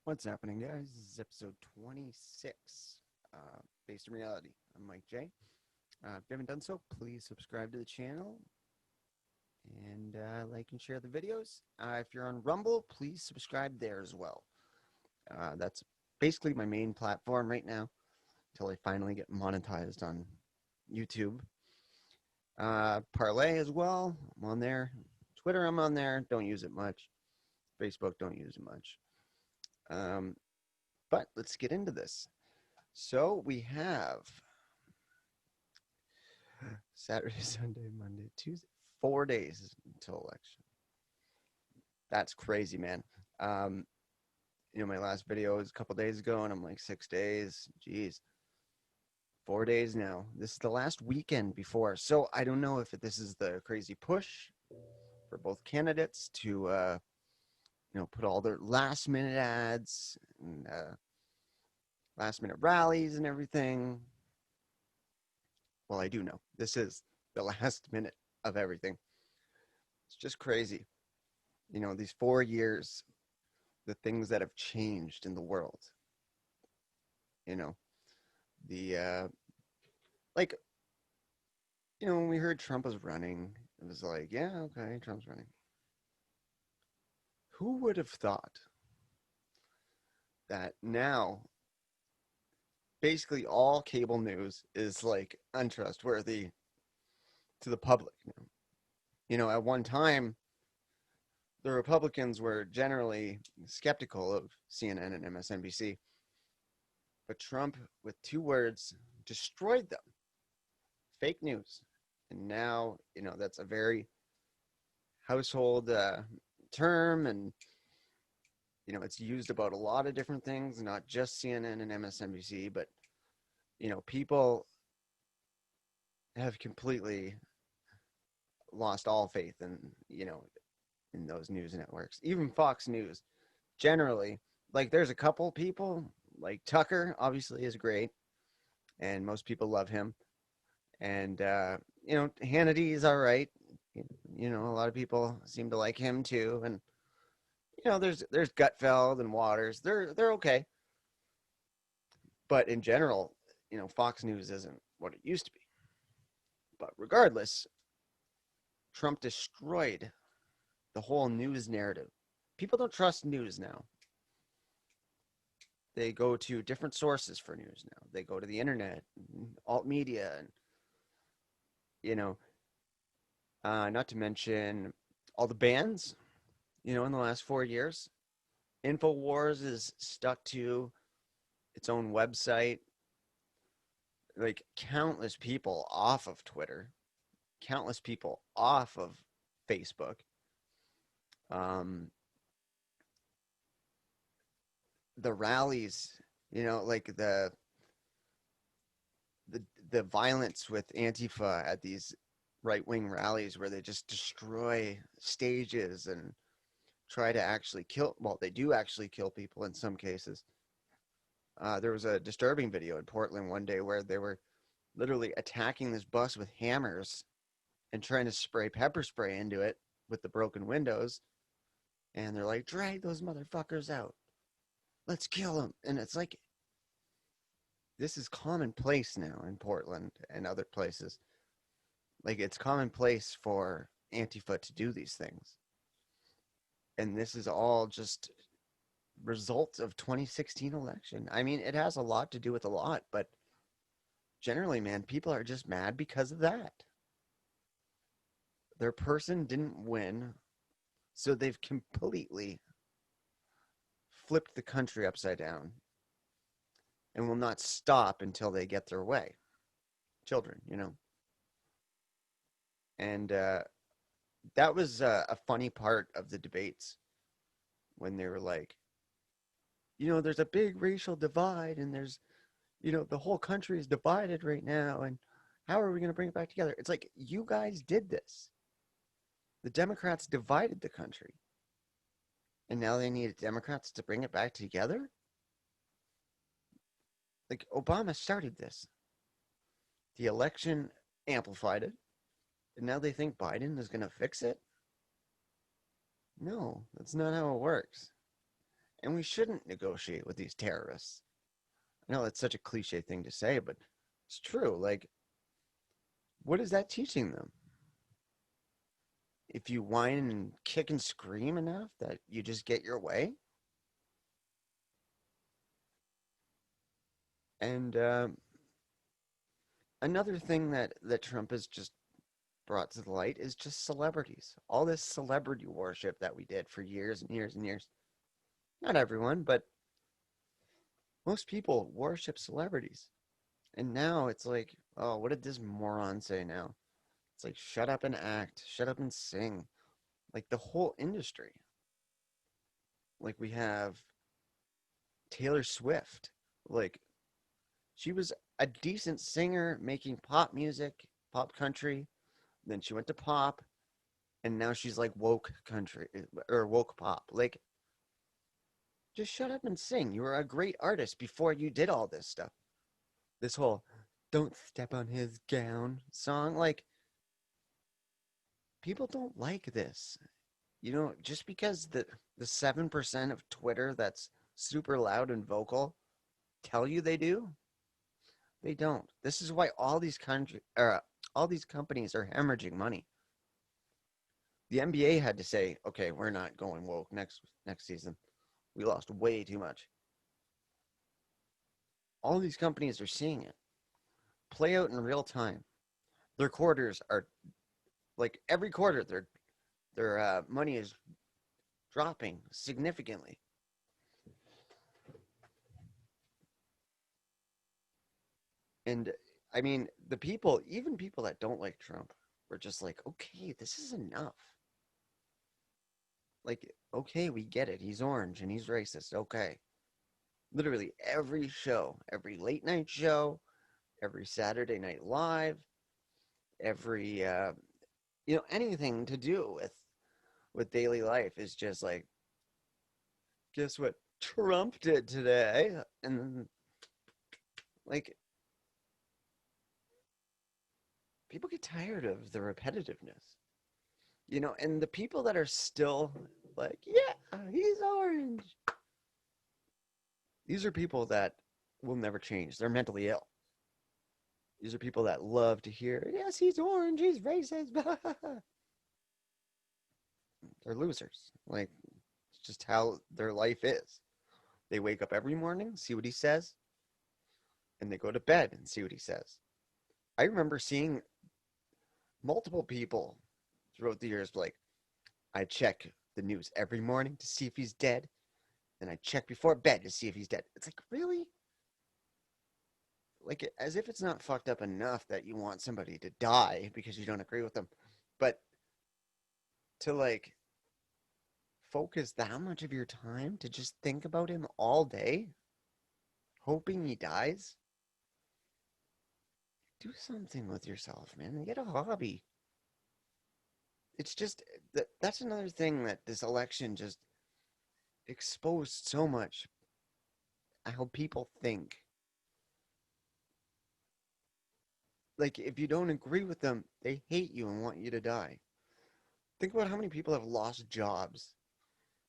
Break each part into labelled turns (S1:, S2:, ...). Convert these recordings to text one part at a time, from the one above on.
S1: What's happening, guys? This is episode 26, based in reality. I'm Mike J. If you haven't done so, please subscribe to the channel and like and share the videos. If you're on Rumble, please subscribe there as well. That's basically my main platform right now until I finally get monetized on YouTube. Parlay as well. I'm on there. Twitter, I'm on there. Don't use it much. Facebook, don't use it much. But let's get into this. So we have Saturday, Sunday, Monday, Tuesday, 4 days until election. That's crazy, man. Um, my last video was a couple days ago, and I'm like 6 days. Jeez, 4 days now. This is the last weekend before, so I don't know if this is the crazy push for both candidates to, put all their last minute ads and last minute rallies and everything. Well, I do know this is the last minute of everything. It's just crazy. These 4 years, the things that have changed in the world. The like, when we heard Trump was running, it was like, yeah, okay, Trump's running. Who would have thought that now basically all cable news is like untrustworthy to the public now? At one time, the Republicans were generally skeptical of CNN and MSNBC, but Trump, with 2 words, destroyed them. Fake news. And now, that's a very household term, and, it's used about a lot of different things, not just CNN and MSNBC, but, people have completely lost all faith in those news networks. Even Fox News, generally, like there's a couple people, like Tucker, obviously is great, and most people love him. And Hannity is all right. A lot of people seem to like him too. And there's Gutfeld and Waters. They're okay. But in general, Fox News isn't what it used to be. But regardless, Trump destroyed the whole news narrative. People don't trust news now. They go to different sources for news now. They go to the internet, alt media, and not to mention all the bans, in the last 4 years. InfoWars is stuck to its own website. Like countless people off of Twitter, countless people off of Facebook. The rallies, like the violence with Antifa at these right-wing rallies where they just destroy stages and try to actually kill. Well, they do actually kill people in some cases. There was a disturbing video in Portland one day where they were literally attacking this bus with hammers and trying to spray pepper spray into it with the broken windows. And they're like, drag those motherfuckers out. Let's kill them. And it's like, this is commonplace now in Portland and other places. Like, it's commonplace for Antifa to do these things. And this is all just results of 2016 election. I mean, it has a lot to do with a lot, but generally, man, people are just mad because of that. Their person didn't win, so they've completely flipped the country upside down and will not stop until they get their way. Children, And that was a funny part of the debates when they were like, there's a big racial divide and there's, the whole country is divided right now. And how are we going to bring it back together? It's like, you guys did this. The Democrats divided the country. And now they need Democrats to bring it back together? Like, Obama started this. The election amplified it. And now they think Biden is going to fix it? No, that's not how it works. And we shouldn't negotiate with these terrorists. I know that's such a cliche thing to say, but it's true. Like, what is that teaching them? If you whine and kick and scream enough that you just get your way? And another thing that Trump has just brought to the light is just celebrities. All this celebrity worship that we did for years and years and years. Not everyone, but most people worship celebrities. And now it's like, oh, what did this moron say now? It's like, shut up and act, shut up and sing. Like the whole industry. Like we have Taylor Swift. Like she was a decent singer making pop music, pop country. Then she went to pop, and now she's like woke country or woke pop. Like, just shut up and sing. You were a great artist before you did all this stuff. This whole "Don't Step on His Gown" song, like, people don't like this. You know, just because the 7% of Twitter that's super loud and vocal tell you they do, they don't. This is why all these companies are hemorrhaging money. The NBA had to say, "Okay, we're not going woke next season. We lost way too much." All these companies are seeing it play out in real time. Their quarters are like every quarter, their money is dropping significantly. And I mean, the people, even people that don't like Trump, were just like, okay, this is enough. Like, okay, we get it. He's orange and he's racist. Okay. Literally every show, every late night show, every Saturday Night Live, every anything to do with daily life is just like, guess what Trump did today? And like, people get tired of the repetitiveness, and the people that are still like, yeah, he's orange. These are people that will never change. They're mentally ill. These are people that love to hear, yes, he's orange, he's racist. They're losers. Like, it's just how their life is. They wake up every morning, see what he says, and they go to bed and see what he says. I remember seeing multiple people throughout the years like, I check the news every morning to see if he's dead, and I check before bed to see if he's dead. It's like, really? Like, as if it's not fucked up enough that you want somebody to die because you don't agree with them. But to like focus that much of your time to just think about him all day, hoping he dies, do something with yourself, man. Get a hobby. It's just that's another thing that this election just exposed so much how people think. Like, if you don't agree with them, they hate you and want you to die. Think about how many people have lost jobs,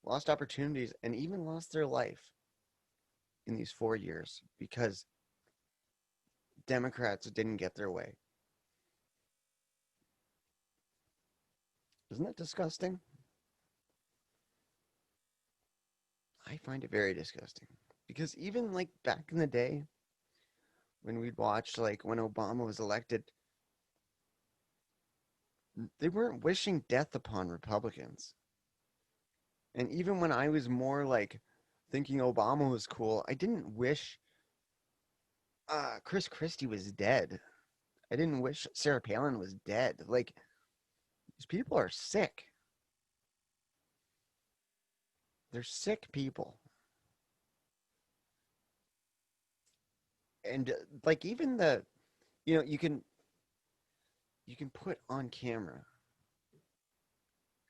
S1: lost opportunities, and even lost their life in these 4 years because Democrats didn't get their way. Isn't that disgusting? I find it very disgusting because even like back in the day when we'd watch like when Obama was elected, they weren't wishing death upon Republicans. And even when I was more like thinking Obama was cool, I didn't wish Chris Christie was dead. I didn't wish Sarah Palin was dead. Like, these people are sick. They're sick people. And like even you can put on camera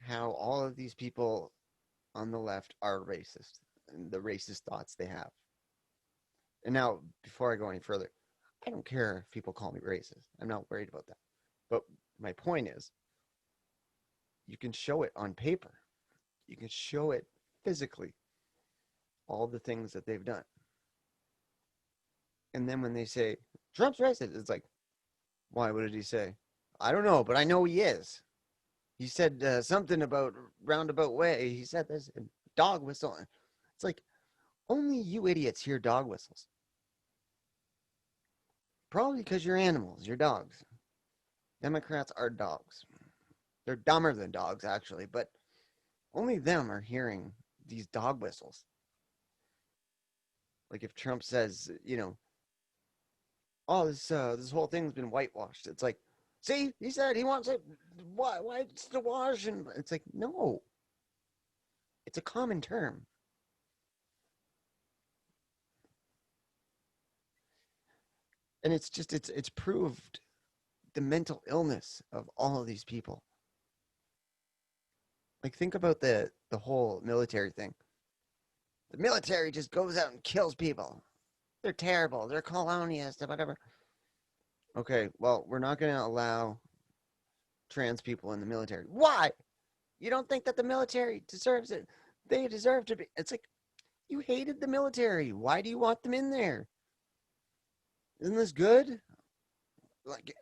S1: how all of these people on the left are racist and the racist thoughts they have. And now, before I go any further, I don't care if people call me racist. I'm not worried about that. But my point is, you can show it on paper. You can show it physically. all the things that they've done. And then when they say Trump's racist, it's like, why? What did he say? I don't know, but I know he is. He said something about roundabout way. He said this dog whistle. It's like only you idiots hear dog whistles. Probably because you're animals, you're dogs. Democrats are dogs. They're dumber than dogs, actually, but only them are hearing these dog whistles. Like if Trump says, oh, this whole thing's been whitewashed. It's like, see, he said he wants it why it's to wash, and it's like, no, it's a common term. And it's proved the mental illness of all of these people. Like think about the whole military thing. The military just goes out and kills people. They're terrible. They're colonialists, whatever. Okay, well, we're not going to allow trans people in the military. Why? You don't think that the military deserves it? They deserve to be. It's like, you hated the military. Why do you want them in there? Isn't this good? Like,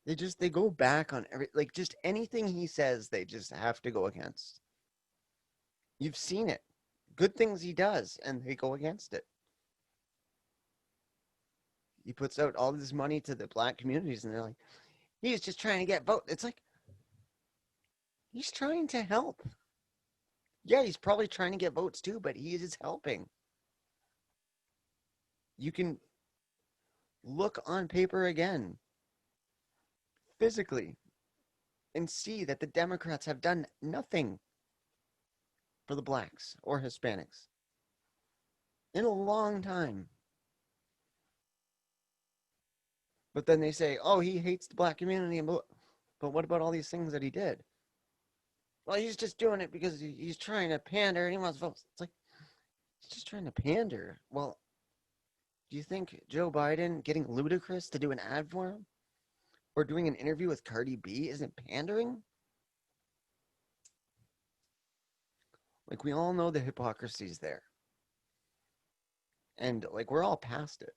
S1: they go back on like just anything he says, they just have to go against. You've seen it. Good things he does, and they go against it. He puts out all this money to the black communities, and they're like, he's just trying to get votes. It's like, he's trying to help. Yeah, he's probably trying to get votes too, but he is helping. You can look on paper again, physically, and see that the Democrats have done nothing for the blacks or Hispanics in a long time. But then they say, oh, he hates the black community. But what about all these things that he did? Well, he's just doing it because he's trying to pander and he wants votes. It's like, he's just trying to pander. Well, do you think Joe Biden getting Ludacris to do an ad for him or doing an interview with Cardi B isn't pandering? Like, we all know the hypocrisy's there. And, like, we're all past it.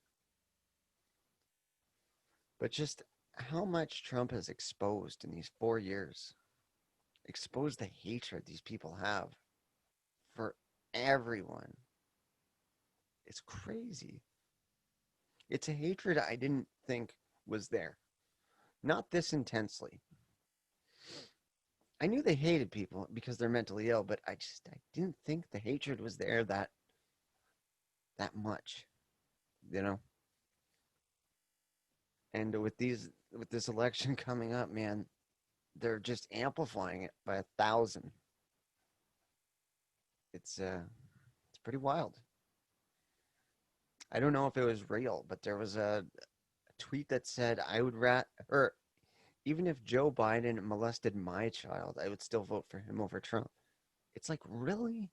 S1: But just how much Trump has exposed in these 4 years, exposed the hatred these people have for everyone. It's crazy. It's a hatred I didn't think was there. Not this intensely. I knew they hated people because they're mentally ill, but I didn't think the hatred was there that much, you know? And with this election coming up, man, they're just amplifying it by 1,000. It's pretty wild. I don't know if it was real, but there was a tweet that said I would or even if Joe Biden molested my child, I would still vote for him over Trump. It's like, really?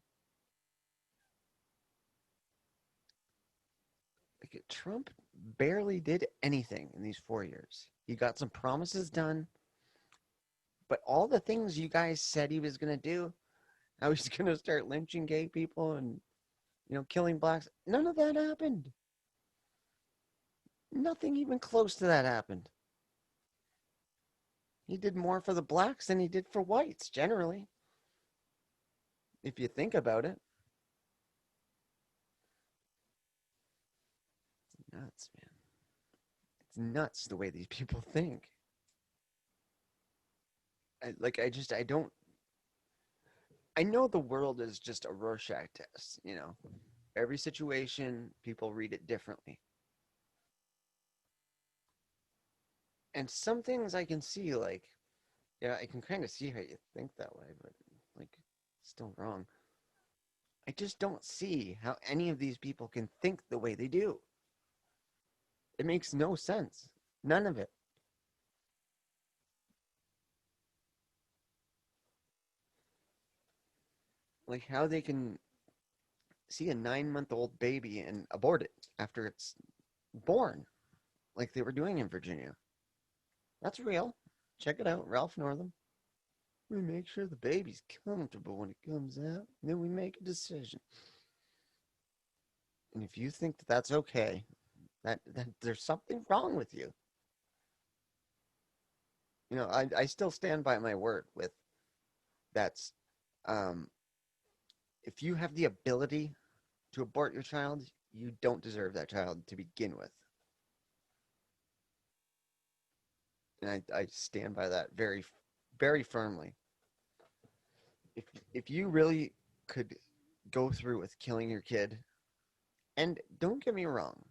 S1: Like, Trump barely did anything in these 4 years. He got some promises done, but all the things you guys said he was going to do, how he's going to start lynching gay people and, killing blacks, none of that happened. Nothing even close to that happened. He did more for the blacks than he did for whites, generally. If you think about it. It's nuts, man. It's nuts the way these people think. I know the world is just a Rorschach test, Every situation, people read it differently. And some things I can see, like, yeah, I can kind of see how you think that way, but, like, still wrong. I just don't see how any of these people can think the way they do. It makes no sense. None of it. Like, how they can see a 9-month-old baby and abort it after it's born, like they were doing in Virginia. That's real. Check it out, Ralph Northam. We make sure the baby's comfortable when it comes out, and then we make a decision. And if you think that that's okay, that there's something wrong with you. I still stand by my word with that's um, if you have the ability to abort your child, you don't deserve that child to begin with. And I stand by that very, very firmly. If if you really could go through with killing your kid, and don't get me wrong,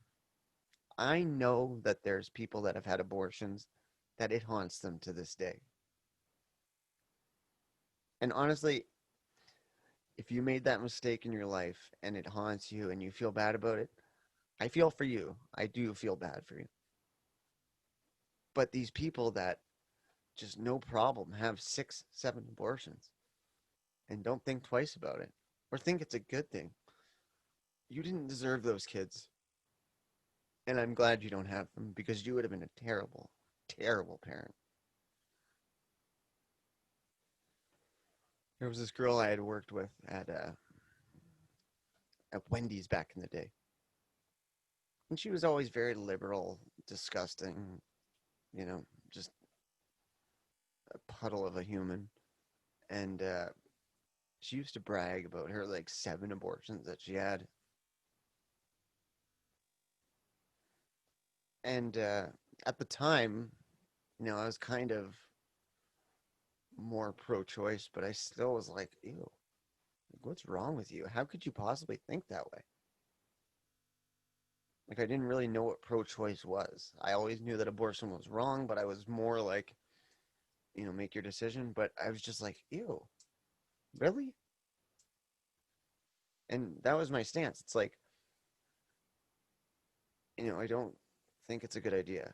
S1: I know that there's people that have had abortions that it haunts them to this day. And honestly, if you made that mistake in your life and it haunts you and you feel bad about it, I feel for you. I do feel bad for you. But these people that just no problem have six, seven abortions and don't think twice about it or think it's a good thing, you didn't deserve those kids. And I'm glad you don't have them because you would have been a terrible, terrible parent. There was this girl I had worked with at Wendy's back in the day. And she was always very liberal, disgusting, you know, just a puddle of a human. And she used to brag about her like seven abortions that she had. And at the time, I was kind of more pro-choice, but I still was like, ew, like, what's wrong with you? How could you possibly think that way? Like, I didn't really know what pro-choice was. I always knew that abortion was wrong, but I was more like, make your decision. But I was just like, ew, really? And that was my stance. It's like, I don't think it's a good idea.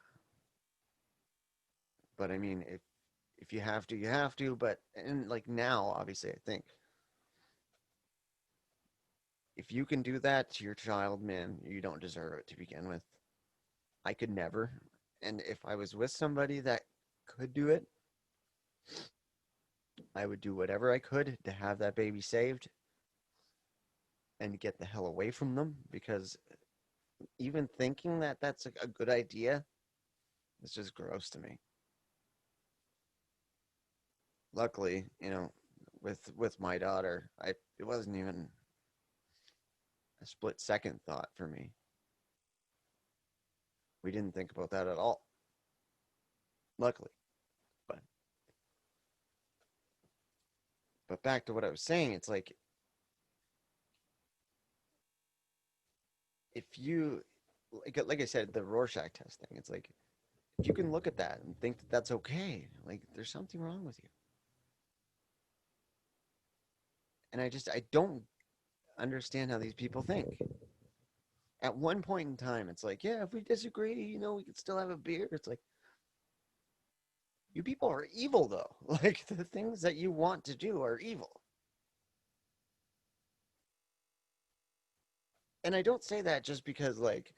S1: But I mean, if you have to, you have to. But and like now, obviously, I think if you can do that to your child, man, you don't deserve it to begin with. I could never. And if I was with somebody that could do it, I would do whatever I could to have that baby saved and get the hell away from them because even thinking that that's a good idea is just gross to me. Luckily, with my daughter, it wasn't even a split second thought for me. We didn't think about that at all. Luckily. But but back to what I was saying, it's if you like I said, the Rorschach test thing, it's like if you can look at that and think that that's okay, like there's something wrong with you. And I don't understand how these people think. At one point in time, it's like, yeah, if we disagree, we could still have a beer. It's like, you people are evil, though. Like, the things that you want to do are evil. And I don't say that just because, like,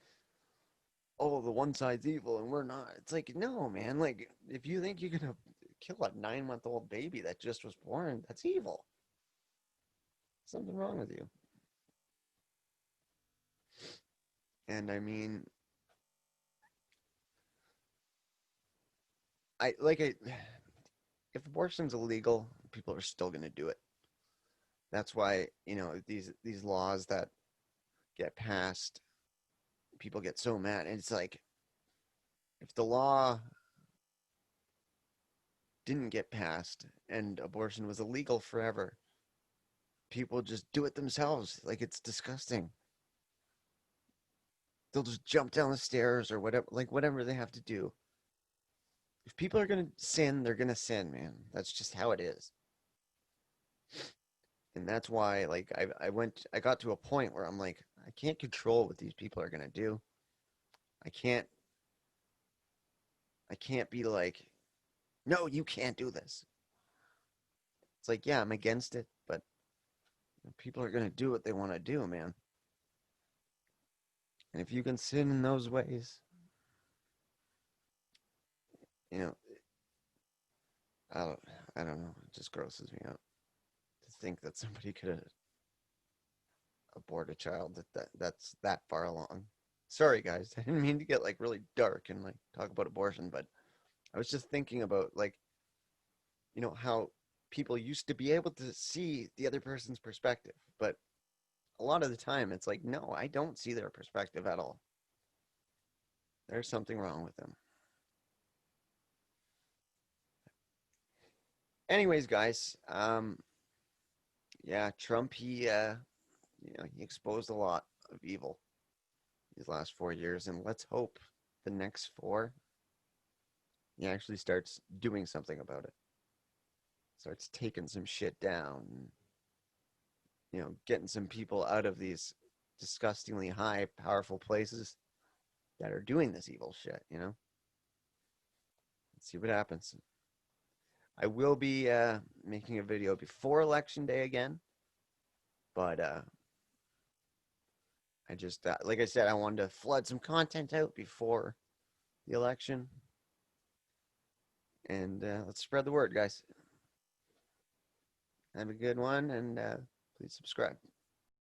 S1: oh, the one side's evil and we're not. It's like, no, man. Like, if you think you're going to kill a 9-month-old baby that just was born, that's evil. Something wrong with you. And I mean, I like it. If abortion's illegal, people are still going to do it. That's why, these laws that get passed, people get so mad. And it's like, if the law didn't get passed and abortion was illegal forever, people just do it themselves. Like, it's disgusting. They'll just jump down the stairs or whatever, like whatever they have to do. If people are gonna sin, they're gonna sin, man. That's just how it is. And that's why, like, I got to a point where I'm like, I can't control what these people are gonna do. I can't, I can't be like, no, you can't do this. It's like, yeah, I'm against it, but people are gonna do what they want to do, man. And if you can sin in those ways, you know, I don't, I don't know. It just grosses me out to think that somebody could abort a child that's that far along. Sorry, guys. I didn't mean to get like really dark and like talk about abortion, but I was just thinking about like how people used to be able to see the other person's perspective, but a lot of the time it's like, no, I don't see their perspective at all. There's something wrong with them. Anyways, guys, yeah, Trump, he exposed a lot of evil these last 4 years, and let's hope the next four he actually starts doing something about it. Starts taking some shit down, getting some people out of these disgustingly high, powerful places that are doing this evil shit. Let's see what happens. I will be making a video before election day again, but I just, like I said, I wanted to flood some content out before the election, and let's spread the word, guys. Have a good one, and please subscribe.